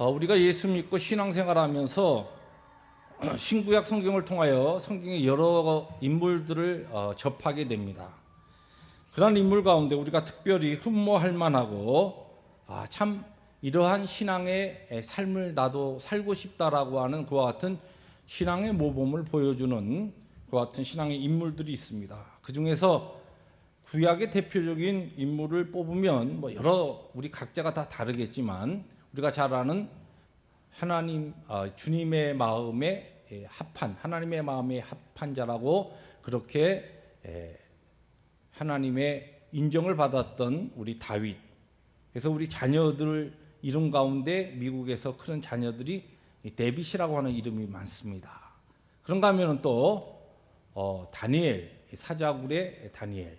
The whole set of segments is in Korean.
우리가 예수 믿고 신앙생활하면서 신구약 성경을 통하여 성경의 여러 인물들을 접하게 됩니다. 그런 인물 가운데 우리가 특별히 흠모할 만하고 참 이러한 신앙의 삶을 나도 살고 싶다라고 하는 그와 같은 신앙의 모범을 보여주는 그와 같은 신앙의 인물들이 있습니다. 그 중에서 구약의 대표적인 인물을 뽑으면 여러 우리 각자가 다 다르겠지만 우리가 잘 아는 하나님 주님의 마음에 합한 하나님의 마음에 합한 자라고 그렇게 하나님의 인정을 받았던 우리 다윗. 그래서 우리 자녀들 이름 가운데 미국에서 큰 자녀들이 데빗이라고 하는 이름이 많습니다. 그런가 하면은 또 다니엘, 사자굴의 다니엘,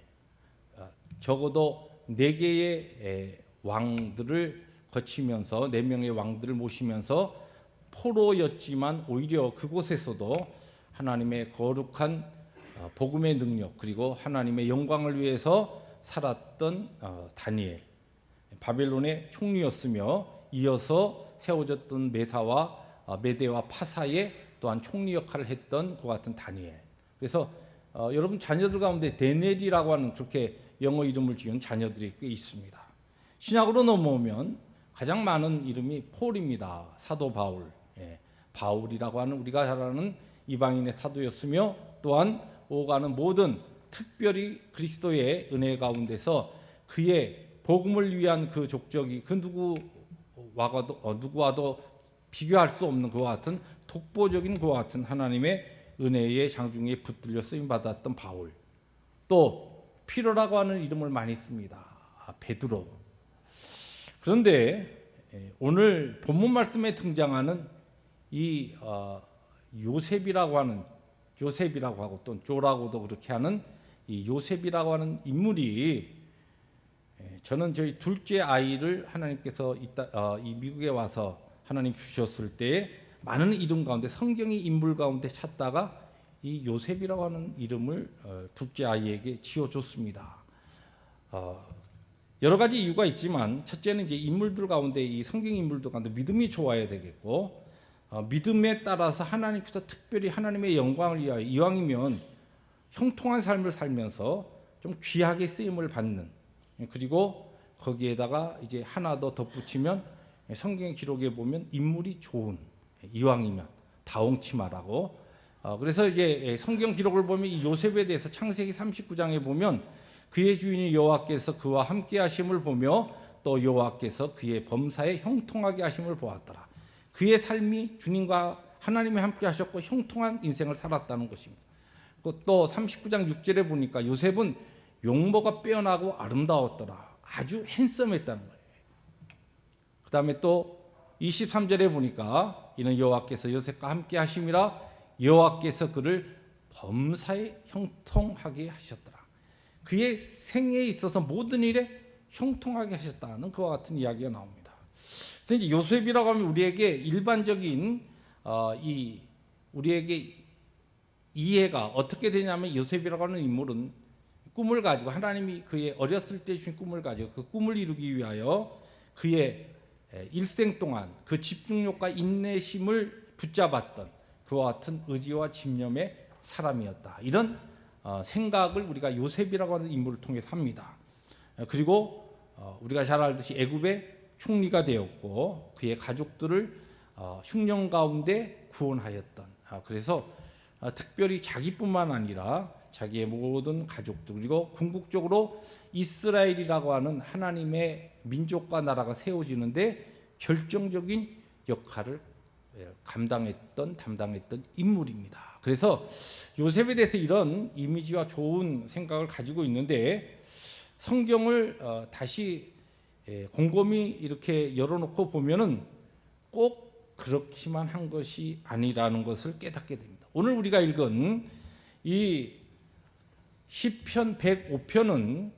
적어도 4개의 왕들을 거치면서 4명의 왕들을 모시면서 포로였지만 오히려 그곳에서도 하나님의 거룩한 복음의 능력 그리고 하나님의 영광을 위해서 살았던 다니엘, 바벨론의 총리였으며 이어서 세워졌던 메대와 파사의 또한 총리 역할을 했던 그 같은 다니엘. 그래서 여러분 자녀들 가운데 데넬이라고 하는 그렇게 영어 이름을 지은 자녀들이 꽤 있습니다. 신약으로 넘어오면 가장 많은 이름이 폴입니다. 사도 바울. 바울이라고 하는 우리가 잘 아는 이방인의 사도였으며 또한 오가는 모든 특별히 그리스도의 은혜 가운데서 그의 복음을 위한 그 족적이 그 누구와도 비교할 수 없는 그와 같은 독보적인 그와 같은 하나님의 은혜의 장중에 붙들려 쓰임 받았던 바울. 또 피로라고 하는 이름을 많이 씁니다. 베드로. 그런데 오늘 본문 말씀에 등장하는 이 요셉이라고 하고 또 조라고도 그렇게 하는 이 요셉이라고 하는 인물이 저는 저희 둘째 아이를 하나님께서 이 미국에 와서 하나님 주셨을 때 많은 이름 가운데 성경의 인물 가운데 찾다가 이 요셉이라고 하는 이름을 둘째 아이에게 지어줬습니다. 여러 가지 이유가 있지만 첫째는 이제 인물들 가운데 이 성경 인물들 가운데 믿음이 좋아야 되겠고 믿음에 따라서 하나님께서 특별히 하나님의 영광을 위하여 이왕이면 형통한 삶을 살면서 좀 귀하게 쓰임을 받는 그리고 거기에다가 이제 하나 더 덧붙이면 성경의 기록에 보면 인물이 좋은 이왕이면 다홍치마라고 그래서 이제 성경 기록을 보면 이 요셉에 대해서 창세기 39장에 보면 그의 주인이 여호와께서 그와 함께 하심을 보며 또 여호와께서 그의 범사에 형통하게 하심을 보았더라. 그의 삶이 주님과 하나님이 함께 하셨고 형통한 인생을 살았다는 것입니다. 또 39장 6절에 보니까 요셉은 용모가 빼어나고 아름다웠더라. 아주 핸섬했다는 거예요. 그 다음에 또 23절에 보니까 이는 여호와께서 요셉과 함께 하심이라 여호와께서 그를 범사에 형통하게 하셨더라. 그의 생애에 있어서 모든 일에 형통하게 하셨다는 그와 같은 이야기가 나옵니다. 그래서 이제 요셉이라고 하면 우리에게 일반적인 우리에게 이해가 어떻게 되냐면 요셉이라고 하는 인물은 꿈을 가지고 하나님이 그의 어렸을 때 주신 꿈을 가지고 그 꿈을 이루기 위하여 그의 일생 동안 그 집중력과 인내심을 붙잡았던 그와 같은 의지와 집념의 사람이었다. 이런 생각을 우리가 요셉이라고 하는 인물을 통해서 합니다. 그리고 우리가 잘 알듯이 애굽의 총리가 되었고 그의 가족들을 흉년 가운데 구원하였던 그래서 특별히 자기뿐만 아니라 자기의 모든 가족들 그리고 궁극적으로 이스라엘이라고 하는 하나님의 민족과 나라가 세워지는데 결정적인 역할을 담당했던 인물입니다. 그래서 요셉에 대해서 이런 이미지와 좋은 생각을 가지고 있는데 성경을 다시 곰곰이 이렇게 열어놓고 보면은 꼭 그렇기만 한 것이 아니라는 것을 깨닫게 됩니다. 오늘 우리가 읽은 이 시편 105편은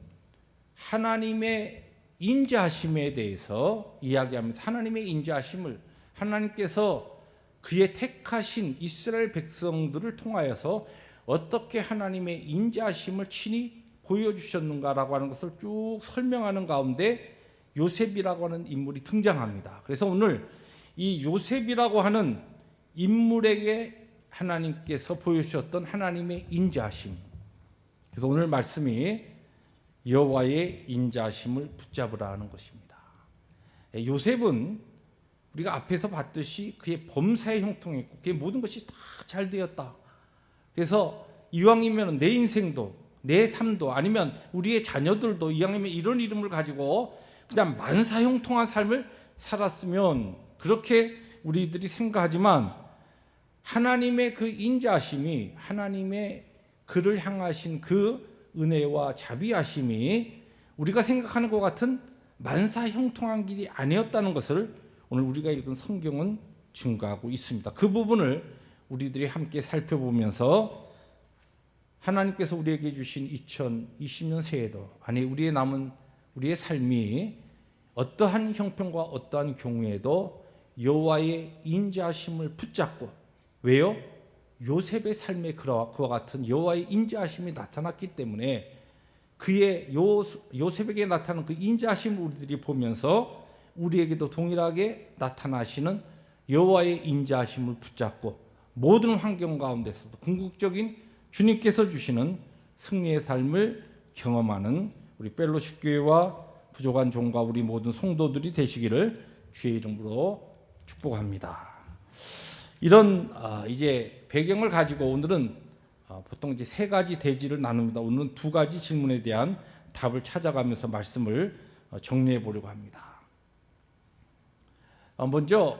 하나님의 인자하심에 대해서 이야기하면서 하나님의 인자하심을 하나님께서 그의 택하신 이스라엘 백성들을 통하여서 어떻게 하나님의 인자하심을 친히 보여주셨는가라고 하는 것을 쭉 설명하는 가운데 요셉이라고 하는 인물이 등장합니다. 그래서 오늘 이 요셉이라고 하는 인물에게 하나님께서 보여주셨던 하나님의 인자하심. 그래서 오늘 말씀이 여호와의 인자하심을 붙잡으라 하는 것입니다. 요셉은 우리가 앞에서 봤듯이 그의 범사에 형통했고 그의 모든 것이 다 잘 되었다. 그래서 이왕이면 내 인생도 내 삶도 아니면 우리의 자녀들도 이왕이면 이런 이름을 가지고 그냥 만사형통한 삶을 살았으면 그렇게 우리들이 생각하지만 하나님의 그 인자하심이 하나님의 그를 향하신 그 은혜와 자비하심이 우리가 생각하는 것 같은 만사형통한 길이 아니었다는 것을 오늘 우리가 읽은 성경은 증거하고 있습니다. 그 부분을 우리들이 함께 살펴보면서 하나님께서 우리에게 주신 2020년 새해도 아니 우리의 남은 우리의 삶이 어떠한 형편과 어떠한 경우에도 여호와의 인자하심을 붙잡고 왜요? 요셉의 삶에 그와 같은 여호와의 인자하심이 나타났기 때문에 그의 요셉에게 나타나는 그 인자하심을 우리들이 보면서 우리에게도 동일하게 나타나시는 여호와의 인자하심을 붙잡고 모든 환경 가운데서도 궁극적인 주님께서 주시는 승리의 삶을 경험하는 우리 펠로십 교회와 부족한 종과 우리 모든 성도들이 되시기를 주의 이름으로 축복합니다. 이런 이제 배경을 가지고 오늘은 보통 이제 세 가지 대지를 나눕니다. 오늘은 두 가지 질문에 대한 답을 찾아가면서 말씀을 정리해 보려고 합니다. 먼저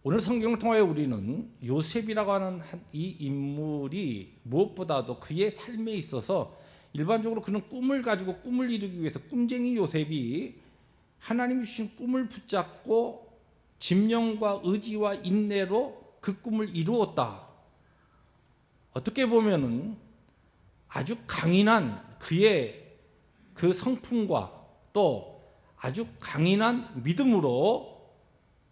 오늘 성경을 통하여 우리는 요셉이라고 하는 이 인물이 무엇보다도 그의 삶에 있어서 일반적으로 그는 꿈을 가지고 꿈을 이루기 위해서 꿈쟁이 요셉이 하나님이 주신 꿈을 붙잡고 집념과 의지와 인내로 그 꿈을 이루었다. 어떻게 보면은 아주 강인한 그의 그 성품과 또 아주 강인한 믿음으로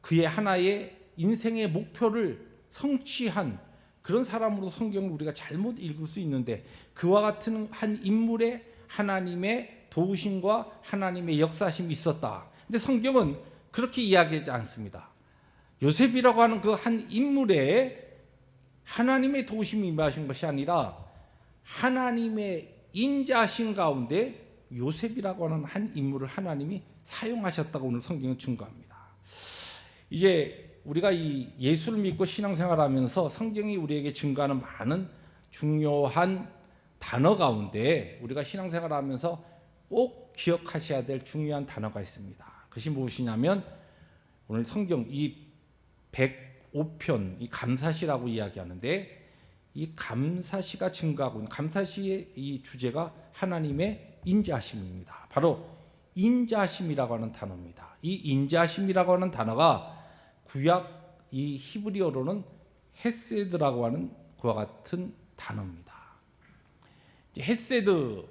그의 하나의 인생의 목표를 성취한 그런 사람으로 성경을 우리가 잘못 읽을 수 있는데 그와 같은 한 인물의 하나님의 도우심과 하나님의 역사심이 있었다. 근데 성경은 그렇게 이야기하지 않습니다. 요셉이라고 하는 그 한 인물에 하나님의 도우심이 임하신 것이 아니라 하나님의 인자하심 가운데 요셉이라고 하는 한 인물을 하나님이 사용하셨다고 오늘 성경은 증거합니다. 이제 우리가 이 예수를 믿고 신앙생활하면서 성경이 우리에게 증거하는 많은 중요한 단어 가운데 우리가 신앙생활하면서 꼭 기억하셔야 될 중요한 단어가 있습니다. 그것이 무엇이냐면 오늘 성경 이 105편 이 감사시라고 이야기하는데 이 감사시가 증거하고 있는 감사시의 이 주제가 하나님의 인자하심입니다. 바로 인자하심이라고 하는 단어입니다. 이 인자하심이라고 하는 단어가 구약 이 히브리어로는 헤세드라고 하는 그와 같은 단어입니다. 헤세드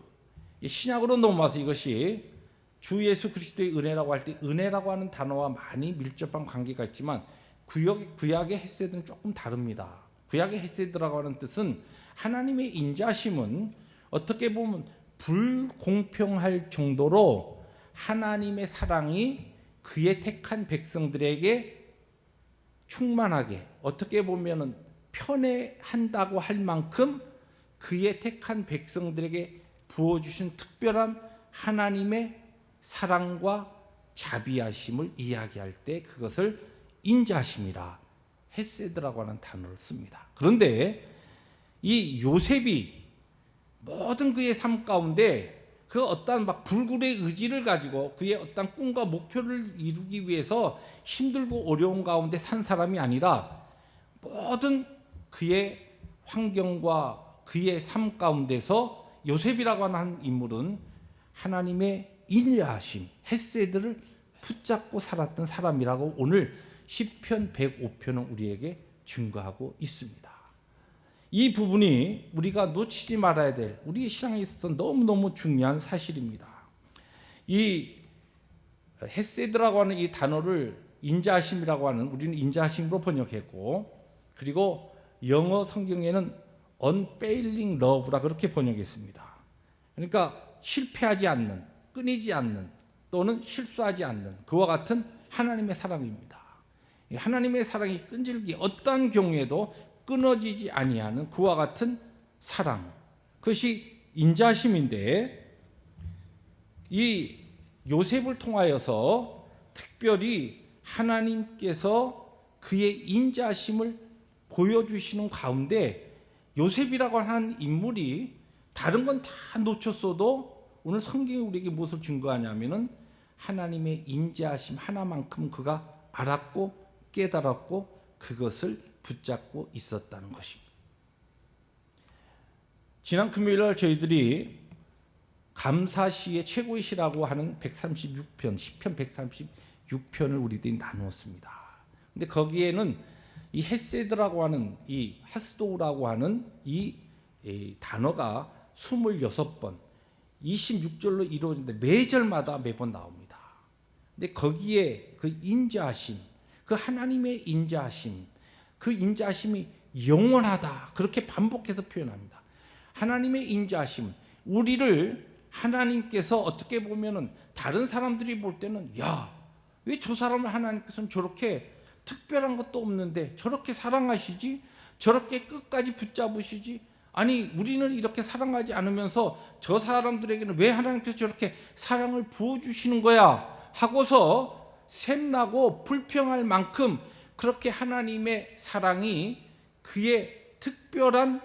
신약으로 넘어와서 이것이 주 예수 그리스도의 은혜라고 할 때 은혜라고 하는 단어와 많이 밀접한 관계가 있지만 구약의 헤세드는 조금 다릅니다. 구약의 헤세드라고 하는 뜻은 하나님의 인자심은 어떻게 보면 불공평할 정도로 하나님의 사랑이 그의 택한 백성들에게 충만하게 어떻게 보면 편애한다고 할 만큼 그의 택한 백성들에게 부어주신 특별한 하나님의 사랑과 자비하심을 이야기할 때 그것을 인자하심이라 헤세드라고 하는 단어를 씁니다. 그런데 이 요셉이 모든 그의 삶 가운데 그 어떤 막 불굴의 의지를 가지고 그의 어떤 꿈과 목표를 이루기 위해서 힘들고 어려운 가운데 산 사람이 아니라 모든 그의 환경과 그의 삶 가운데서 요셉이라고 하는 한 인물은 하나님의 인자하심, 헤세드를 붙잡고 살았던 사람이라고 오늘 시편 105편은 우리에게 증거하고 있습니다. 이 부분이 우리가 놓치지 말아야 될 우리의 신앙에 있어서 너무너무 중요한 사실입니다. 이 헤세드라고 하는 이 단어를 인자하심이라고 하는 우리는 인자하심으로 번역했고 그리고 영어 성경에는 unfailing love라 그렇게 번역했습니다. 그러니까 실패하지 않는, 끊이지 않는 또는 실수하지 않는 그와 같은 하나님의 사랑입니다. 하나님의 사랑이 끈질기 어떠한 경우에도 끊어지지 아니하는 그와 같은 사랑, 그것이 인자심인데, 이 요셉을 통하여서 특별히 하나님께서 그의 인자심을 보여주시는 가운데 요셉이라고 하는 인물이 다른 건 다 놓쳤어도 오늘 성경이 우리에게 무엇을 증거하냐면은 하나님의 인자하심 하나만큼 그가 알았고 깨달았고 그것을 붙잡고 있었다는 것입니다. 지난 금요일날 저희들이 감사시의 최고의 시라고 하는 136편, 시편 136편을 우리들이 나누었습니다. 근데 거기에는 이 헤세드라고 하는 이 하스도우라고 하는 이 단어가 26번 26절로 이루어지는데 매번 나옵니다. 근데 거기에 그 인자하심, 그 하나님의 인자하심, 그 인자하심이 영원하다 그렇게 반복해서 표현합니다. 하나님의 인자하심, 우리를 하나님께서 어떻게 보면은 다른 사람들이 볼 때는 야, 왜 저 사람을 하나님께서는 저렇게 특별한 것도 없는데 저렇게 사랑하시지? 저렇게 끝까지 붙잡으시지? 아니 우리는 이렇게 사랑하지 않으면서 저 사람들에게는 왜 하나님께서 저렇게 사랑을 부어주시는 거야? 하고서 샘나고 불평할 만큼 그렇게 하나님의 사랑이 그의 특별한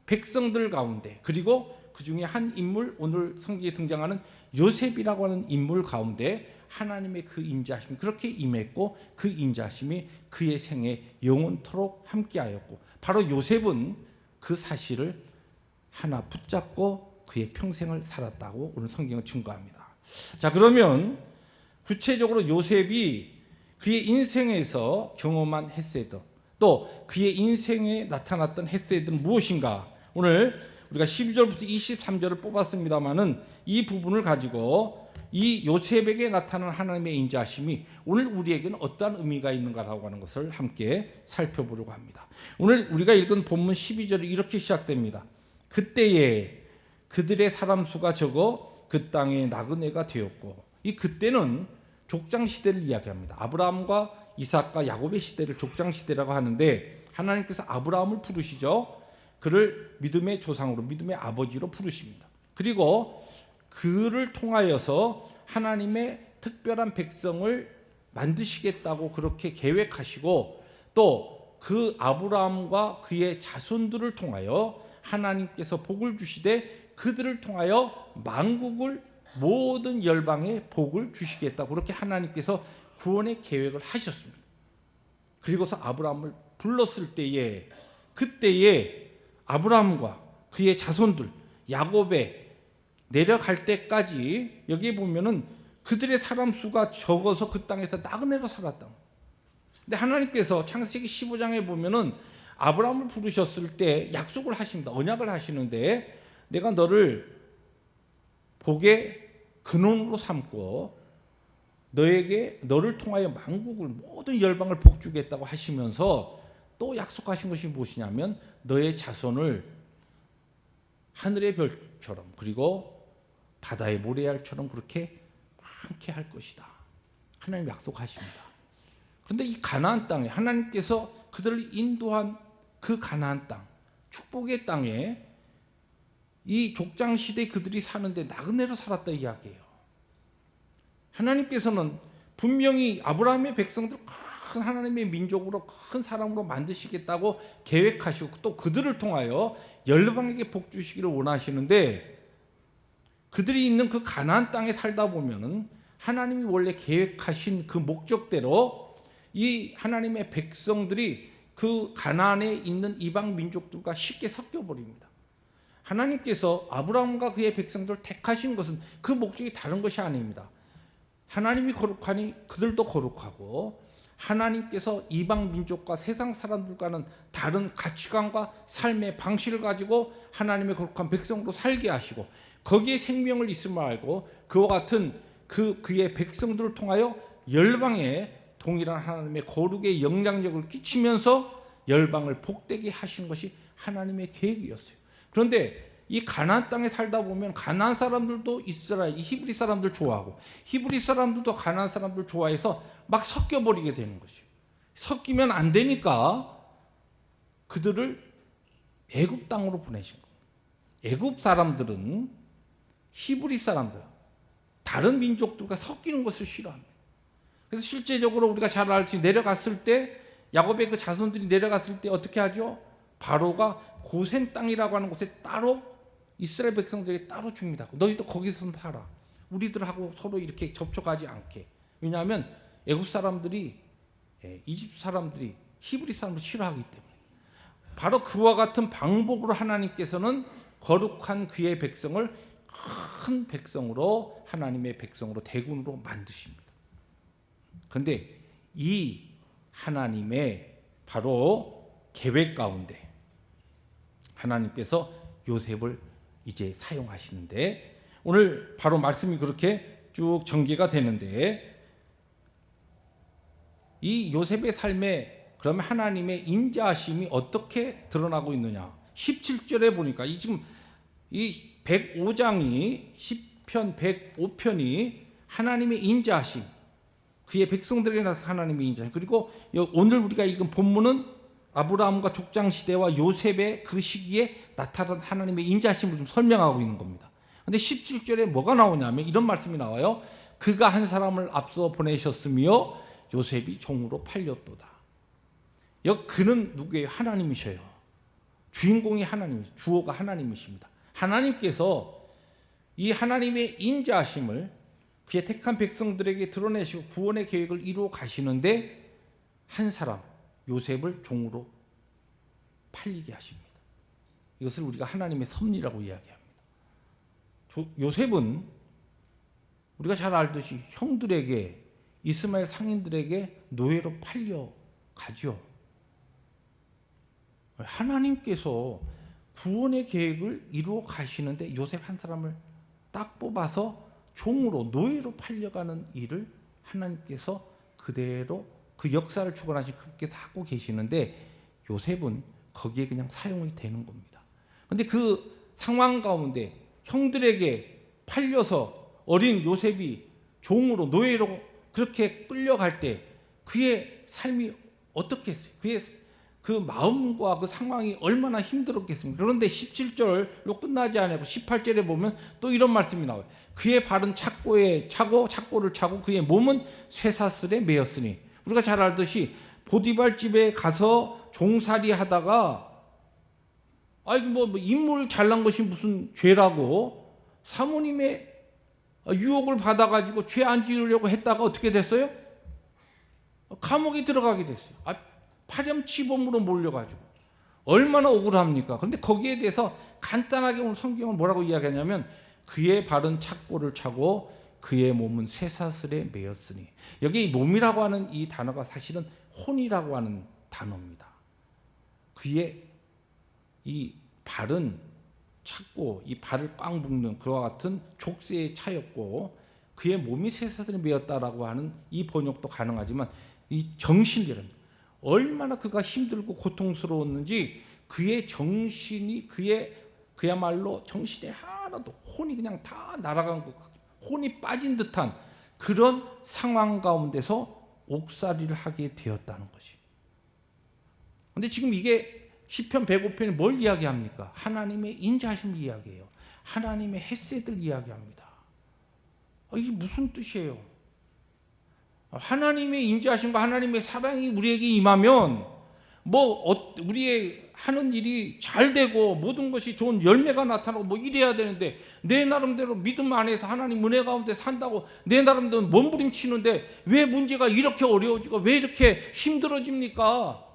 백성들 가운데, 그리고 그 중에 한 인물, 오늘 성경에 등장하는 요셉이라고 하는 인물 가운데 하나님의 그 인자심이 그렇게 임했고 그 인자심이 그의 생에 영원토록 함께하였고, 바로 요셉은 그 사실을 하나 붙잡고 그의 평생을 살았다고 오늘 성경은 증거합니다. 자, 그러면 구체적으로 요셉이 그의 인생에서 경험한 헤세드, 또 그의 인생에 나타났던 헤세드는 무엇인가? 오늘 우리가 12절부터 23절을 뽑았습니다마는 이 부분을 가지고 이 요셉에게 나타난 하나님의 인자하심이 오늘 우리에게는 어떠한 의미가 있는가라고 하는 것을 함께 살펴보려고 합니다. 오늘 우리가 읽은 본문 12절이 이렇게 시작됩니다. 그때에 그들의 사람 수가 적어 그 땅에 나그네가 되었고, 이 그때는 족장 시대를 이야기합니다. 아브라함과 이삭과 야곱의 시대를 족장 시대라고 하는데 하나님께서 아브라함을 부르시죠. 그를 믿음의 조상으로, 믿음의 아버지로 부르십니다. 그리고 그를 통하여서 하나님의 특별한 백성을 만드시겠다고 그렇게 계획하시고, 또 그 아브라함과 그의 자손들을 통하여 하나님께서 복을 주시되 그들을 통하여 만국을 모든 열방에 복을 주시겠다고 그렇게 하나님께서 구원의 계획을 하셨습니다. 그리고서 아브라함을 불렀을 때에, 그때에 아브라함과 그의 자손들 야곱에 내려갈 때까지 여기에 보면은 그들의 사람 수가 적어서 그 땅에서 나그네로 살았다. 근데 하나님께서 창세기 15장에 보면은 아브라함을 부르셨을 때 약속을 하십니다. 언약을 하시는데 내가 너를 복의 근원으로 삼고 너를 통하여 만국을 모든 열방을 복주겠다고 하시면서 또 약속하신 것이 무엇이냐면 너의 자손을 하늘의 별처럼 그리고 바다의 모래알처럼 그렇게 많게 할 것이다. 하나님 약속하십니다. 그런데 이 가나안 땅에 하나님께서 그들을 인도한 그 가나안 땅, 축복의 땅에 이 족장 시대에 그들이 사는데 나그네로 살았다 이야기예요. 하나님께서는 분명히 아브라함의 백성들 큰 하나님의 민족으로 큰 사람으로 만드시겠다고 계획하시고 또 그들을 통하여 열방에게 복 주시기를 원하시는데, 그들이 있는 그 가나안 땅에 살다 보면은 하나님이 원래 계획하신 그 목적대로 이 하나님의 백성들이 그 가나안에 있는 이방 민족들과 쉽게 섞여 버립니다. 하나님께서 아브라함과 그의 백성들을 택하신 것은 그 목적이 다른 것이 아닙니다. 하나님이 거룩하니 그들도 거룩하고, 하나님께서 이방 민족과 세상 사람들과는 다른 가치관과 삶의 방식을 가지고 하나님의 거룩한 백성으로 살게 하시고 거기에 생명을 있음을 알고 그와 같은 그의 백성들을 통하여 열방에 동일한 하나님의 거룩의 영향력을 끼치면서 열방을 복되게 하신 것이 하나님의 계획이었어요. 그런데 이 가나안 땅에 살다 보면 가나안 사람들도 이스라엘, 이 히브리 사람들 좋아하고 히브리 사람들도 가나안 사람들 좋아해서 막 섞여버리게 되는 것이에요. 섞이면 안 되니까 그들을 애굽 땅으로 보내신 거예요. 애굽 사람들은 히브리 사람들, 다른 민족들과 섞이는 것을 싫어합니다. 그래서 실제적으로 우리가 잘 알지, 내려갔을 때 야곱의 그 자손들이 내려갔을 때 어떻게 하죠? 바로가 고센 땅이라고 하는 곳에 따로 이스라엘 백성들에게 따로 줍니다. 너희도 거기서 살아. 우리들하고 서로 이렇게 접촉하지 않게. 왜냐하면 애굽 사람들이, 이집트 사람들이 히브리 사람을 싫어하기 때문에. 바로 그와 같은 방법으로 하나님께서는 거룩한 그의 백성을 큰 백성으로, 하나님의 백성으로, 대군으로 만드십니다. 그런데 이 하나님의 바로 계획 가운데 하나님께서 요셉을 이제 사용하시는데, 오늘 바로 말씀이 그렇게 쭉 전개가 되는데, 이 요셉의 삶에 그러면 하나님의 인자하심이 어떻게 드러나고 있느냐. 17절에 보니까 지금 이 105장이, 시편 105편이 하나님의 인자하심, 그의 백성들에게 나타난 하나님의 인자하심, 그리고 오늘 우리가 읽은 본문은 아브라함과 족장 시대와 요셉의 그 시기에 나타난 하나님의 인자하심을 좀 설명하고 있는 겁니다. 그런데 17절에 뭐가 나오냐면 이런 말씀이 나와요. 그가 한 사람을 앞서 보내셨으며 요셉이 종으로 팔렸도다. 그는 누구예요? 하나님이셔요. 주인공이 하나님이시죠. 주어가 하나님이십니다. 하나님께서 이 하나님의 인자하심을 그의 택한 백성들에게 드러내시고 구원의 계획을 이루어 가시는데, 한 사람 요셉을 종으로 팔리게 하십니다. 이것을 우리가 하나님의 섭리라고 이야기합니다. 요셉은 우리가 잘 알듯이 형들에게, 이스마엘 상인들에게 노예로 팔려가죠. 하나님께서 구원의 계획을 이루어 가시는데 요셉 한 사람을 딱 뽑아서 종으로, 노예로 팔려가는 일을 하나님께서 그대로 그 역사를 주관하신 그분께서 하고 계시는데, 요셉은 거기에 그냥 사용이 되는 겁니다. 그런데 그 상황 가운데 형들에게 팔려서 어린 요셉이 종으로, 노예로 그렇게 끌려갈 때 그의 삶이 어떻겠어요? 그의 그 마음과 그 상황이 얼마나 힘들었겠습니까? 그런데 17절로 끝나지 않고 18절에 보면 또 이런 말씀이 나와요. 그의 발은 착고를 차고 그의 몸은 쇠사슬에 매였으니. 우리가 잘 알듯이 보디발 집에 가서 종살이 하다가 인물 잘난 것이 무슨 죄라고 사모님의 유혹을 받아가지고 죄 안 지으려고 했다가 어떻게 됐어요? 감옥에 들어가게 됐어요. 파렴치범으로 몰려가지고 얼마나 억울합니까? 그런데 거기에 대해서 간단하게 오늘 성경은 뭐라고 이야기하냐면, 그의 발은 착고를 차고 그의 몸은 쇠사슬에 매였으니. 여기 몸이라고 하는 이 단어가 사실은 혼이라고 하는 단어입니다. 그의 이 발은 착고, 이 발을 꽉 묶는 그와 같은 족쇄에 차였고, 그의 몸이 쇠사슬에 매였다라고 하는 이 번역도 가능하지만, 이 정신이랍니다. 얼마나 그가 힘들고 고통스러웠는지 그의 정신이, 그야말로 정신에 하나도, 혼이 그냥 다 날아간 것, 혼이 빠진 듯한 그런 상황 가운데서 옥살이를 하게 되었다는 것이. 그런데 지금 이게 시편 105편이 뭘 이야기합니까? 하나님의 인자하심을 이야기해요. 하나님의 헤세드를 이야기합니다. 이게 무슨 뜻이에요? 하나님의 인자하심과 하나님의 사랑이 우리에게 임하면 우리의 하는 일이 잘 되고 모든 것이 좋은 열매가 나타나고 이래야 되는데, 내 나름대로 믿음 안에서 하나님 은혜 가운데 산다고 내 나름대로 몸부림치는데 왜 문제가 이렇게 어려워지고 왜 이렇게 힘들어집니까?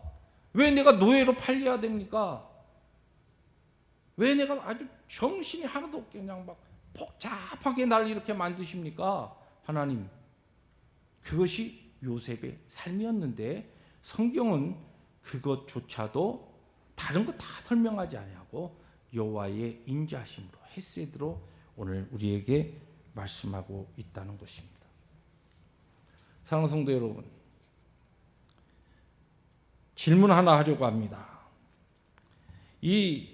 왜 내가 노예로 팔려야 됩니까? 왜 내가 아주 정신이 하나도 없게 그냥 복잡하게 날 이렇게 만드십니까? 하나님. 그것이 요셉의 삶이었는데 성경은 그것조차도 다른 거 다 설명하지 아니하고 여호와의 인자하심으로, 헤세드로 오늘 우리에게 말씀하고 있다는 것입니다. 사랑하는 성도 여러분, 질문 하나 하려고 합니다. 이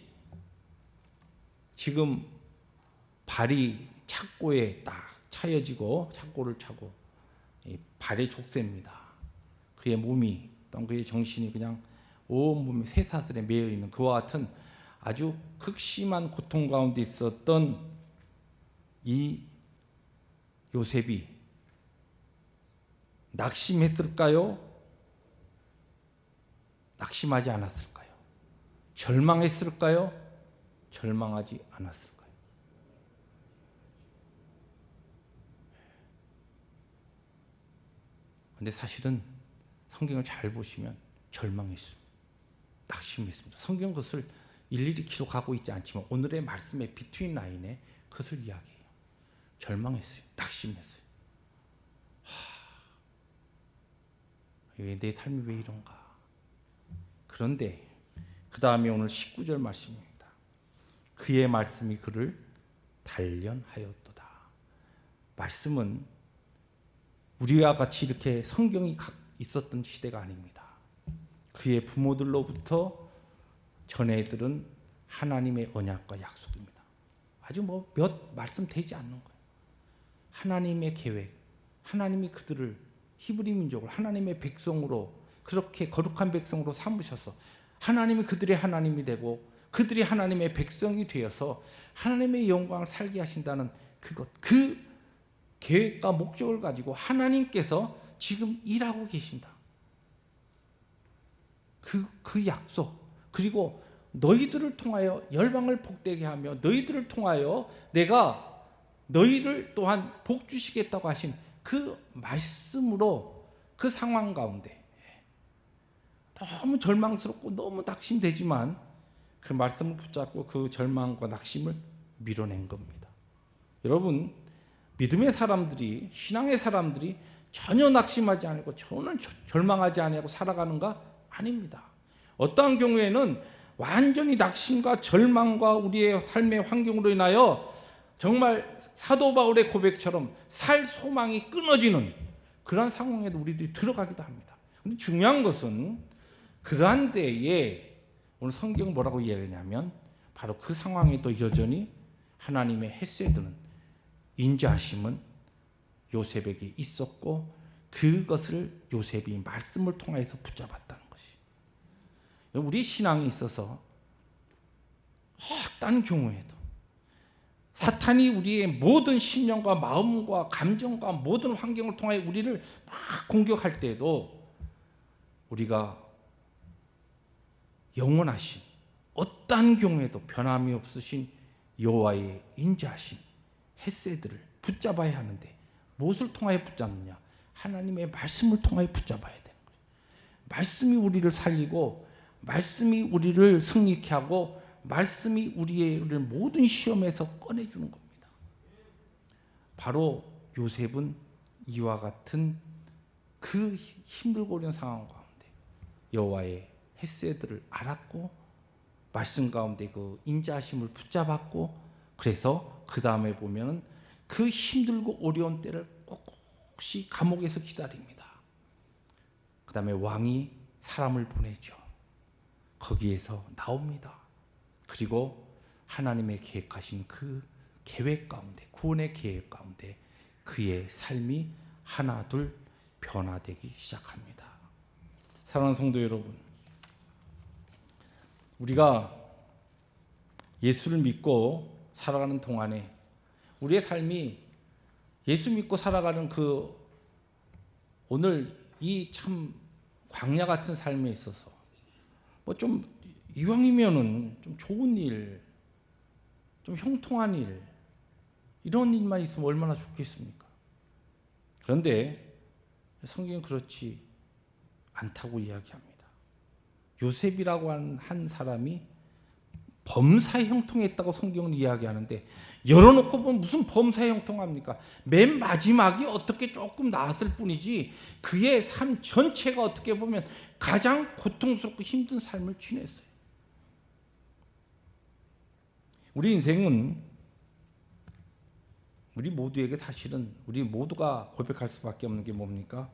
지금 발이 착고에 딱 차여지고 착고를 차고 이 발의 족쇄입니다. 그의 몸이 또는 그의 정신이 그냥 온몸에 쇠사슬에 매여 있는 그와 같은 아주 극심한 고통 가운데 있었던 이 요셉이 낙심했을까요? 낙심하지 않았을까요? 절망했을까요? 절망하지 않았을까요? 근데 사실은 성경을 잘 보시면 절망했습니다. 낙심했습니다. 성경 그것을 일일이 기록하고 있지 않지만 오늘의 말씀의 비트윈 라인에 그것을 이야기해요. 절망했어요. 낙심했어요. 왜 내 삶이 왜 이런가? 그런데 그 다음에 오늘 19절 말씀입니다. 그의 말씀이 그를 단련하였도다. 말씀은 우리와 같이 이렇게 성경이 있었던 시대가 아닙니다. 그의 부모들로부터 전해들은 하나님의 언약과 약속입니다. 아주 몇 말씀 되지 않는 거예요. 하나님의 계획, 하나님이 그들을 히브리 민족을 하나님의 백성으로 그렇게 거룩한 백성으로 삼으셔서 하나님이 그들의 하나님이 되고 그들이 하나님의 백성이 되어서 하나님의 영광을 살게 하신다는 그것, 그 계획과 목적을 가지고 하나님께서 지금 일하고 계신다. 그 약속, 그리고 너희들을 통하여 열방을 복되게 하며 너희들을 통하여 내가 너희를 또한 복 주시겠다고 하신 그 말씀으로 그 상황 가운데 너무 절망스럽고 너무 낙심되지만 그 말씀을 붙잡고 그 절망과 낙심을 밀어낸 겁니다. 여러분, 믿음의 사람들이, 신앙의 사람들이 전혀 낙심하지 않고 전혀 절망하지 않고 살아가는가? 아닙니다. 어떠한 경우에는 완전히 낙심과 절망과 우리의 삶의 환경으로 인하여 정말 사도 바울의 고백처럼 살 소망이 끊어지는 그런 상황에도 우리들이 들어가기도 합니다. 그런데 중요한 것은 그러한 때에 오늘 성경 뭐라고 이야기하냐면 바로 그 상황에도 여전히 하나님의 헤세드는 인자하심은 요셉에게 있었고 그것을 요셉이 말씀을 통해서 붙잡았다는 것이. 우리 신앙에 있어서 어떤 경우에도 사탄이 우리의 모든 신념과 마음과 감정과 모든 환경을 통해 우리를 막 공격할 때에도 우리가 영원하신 어떠한 경우에도 변함이 없으신 여호와의 인자하신 헤세드를 붙잡아야 하는데 무엇을 통하여 붙잡느냐? 하나님의 말씀을 통하여 붙잡아야 되는 거예요. 말씀이 우리를 살리고 말씀이 우리를 승리케 하고 말씀이 우리를 모든 시험에서 꺼내주는 겁니다. 바로 요셉은 이와 같은 그 힘들고 어려운 상황 가운데 여호와의 헤세드를 알았고 말씀 가운데 그 인자하심을 붙잡았고 그래서 그 다음에 보면은 그 힘들고 어려운 때를 꼿꼿이 감옥에서 기다립니다. 그 다음에 왕이 사람을 보내죠. 거기에서 나옵니다. 그리고 하나님의 계획하신 그 계획 가운데, 구원의 계획 가운데 그의 삶이 하나둘 변화되기 시작합니다. 사랑하는 성도 여러분, 우리가 예수를 믿고 살아가는 동안에 우리의 삶이 예수 믿고 살아가는 그 오늘 이 참 광야 같은 삶에 있어서 뭐 좀 이왕이면은 좀 좋은 일, 좀 형통한 일, 이런 일만 있으면 얼마나 좋겠습니까? 그런데 성경은 그렇지 않다고 이야기합니다. 요셉이라고 한 사람이 범사에 형통했다고 성경은 이야기하는데 열어놓고 보면 무슨 범사에 형통합니까? 맨 마지막이 어떻게 조금 나았을 뿐이지 그의 삶 전체가 어떻게 보면 가장 고통스럽고 힘든 삶을 지냈어요. 우리 인생은 우리 모두에게 사실은 우리 모두가 고백할 수밖에 없는 게 뭡니까?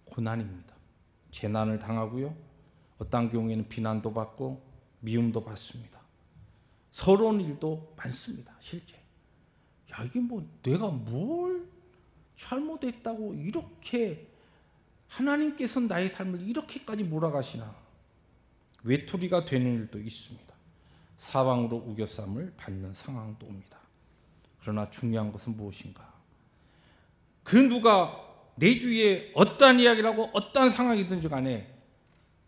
고난입니다. 재난을 당하고요. 어떤 경우에는 비난도 받고 미움도 받습니다. 서러운 일도 많습니다. 실제. 야, 이게 뭐 내가 뭘 잘못했다고 이렇게 하나님께서 나의 삶을 이렇게까지 몰아가시나. 외톨이가 되는 일도 있습니다. 사방으로 우겨쌈을 받는 상황도 옵니다. 그러나 중요한 것은 무엇인가? 그 누가 내 주위에 어떠한 이야기를 하고 어떠한 상황이든지 간에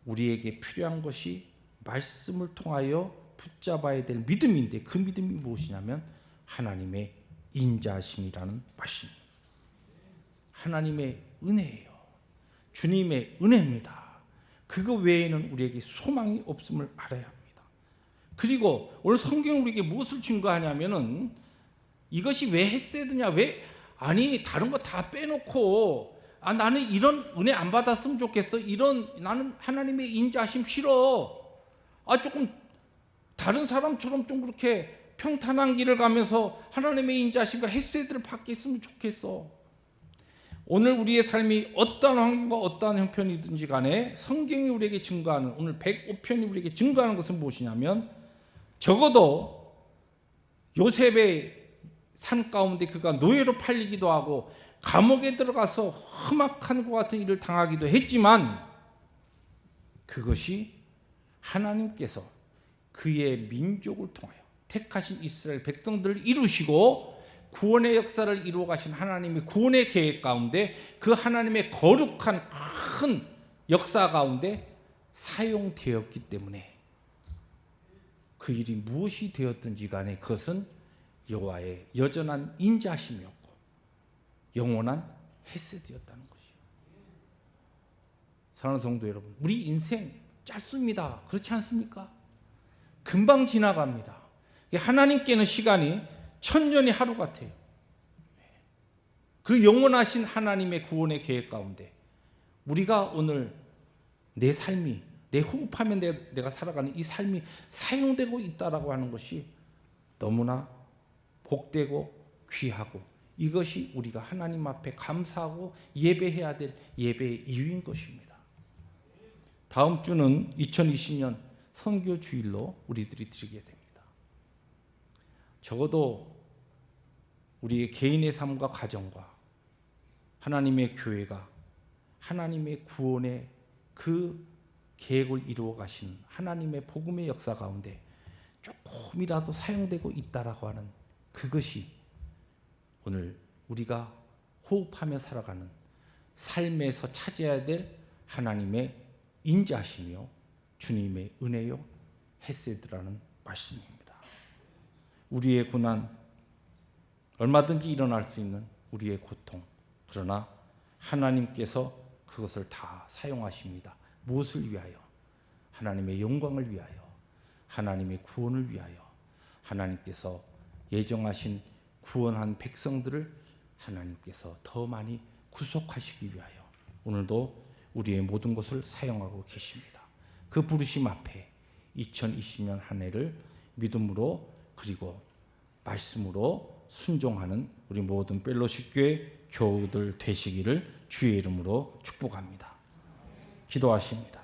우리에게 필요한 것이 말씀을 통하여 붙잡아야 될 믿음인데, 그 믿음이 무엇이냐면 하나님의 인자하심이라는 말씀입니다. 하나님의 은혜예요. 주님의 은혜입니다. 그거 외에는 우리에게 소망이 없음을 알아야 합니다. 그리고 오늘 성경은 우리에게 무엇을 증거하냐면은, 이것이 왜 헤세드냐, 왜 아니 다른 거 다 빼놓고 나는 이런 은혜 안 받았으면 좋겠어, 나는 하나님의 인자하심 싫어, 조금 다른 사람처럼 좀 그렇게 평탄한 길을 가면서 하나님의 인자하심과 헤세드를 받게 했으면 좋겠어. 오늘 우리의 삶이 어떠한 환경과 어떠한 형편이든지 간에 성경이 우리에게 증거하는, 오늘 105편이 우리에게 증거하는 것은 무엇이냐면, 적어도 요셉의 삶 가운데 그가 노예로 팔리기도 하고 감옥에 들어가서 험악한 것 같은 일을 당하기도 했지만, 그것이 하나님께서 그의 민족을 통하여 택하신 이스라엘 백성들을 이루시고 구원의 역사를 이루어 가신 하나님의 구원의 계획 가운데, 그 하나님의 거룩한 큰 역사 가운데 사용되었기 때문에, 그 일이 무엇이 되었든지 간에 그것은 여호와의 여전한 인자심이었고 영원한 헤세드였다는 것이요. 사랑하는 성도 여러분, 우리 인생 짧습니다. 그렇지 않습니까? 금방 지나갑니다. 하나님께는 시간이 천년이 하루 같아요. 그 영원하신 하나님의 구원의 계획 가운데 우리가 오늘 내 삶이, 내 호흡하면 내가 살아가는 이 삶이 사용되고 있다라고 하는 것이 너무나 복되고 귀하고, 이것이 우리가 하나님 앞에 감사하고 예배해야 될 예배의 이유인 것입니다. 다음 주는 2020년 선교 주일로 우리들이 드리게 됩니다. 적어도 우리의 개인의 삶과 가정과 하나님의 교회가 하나님의 구원의 그 계획을 이루어 가시는 하나님의 복음의 역사 가운데 조금이라도 사용되고 있다라고 하는 그것이 오늘 우리가 호흡하며 살아가는 삶에서 찾아야 될 하나님의 인자하시며 주님의 은혜요 헤세드라는 말씀입니다. 우리의 고난, 얼마든지 일어날 수 있는 우리의 고통, 그러나 하나님께서 그것을 다 사용하십니다. 무엇을 위하여? 하나님의 영광을 위하여, 하나님의 구원을 위하여, 하나님께서 예정하신 구원한 백성들을 하나님께서 더 많이 구속하시기 위하여 오늘도 우리의 모든 것을 사용하고 계십니다. 그 부르심 앞에 2020년 한 해를 믿음으로 그리고 말씀으로 순종하는 우리 모든 펠로십 교회 교우들 되시기를 주의 이름으로 축복합니다. 기도하십니다.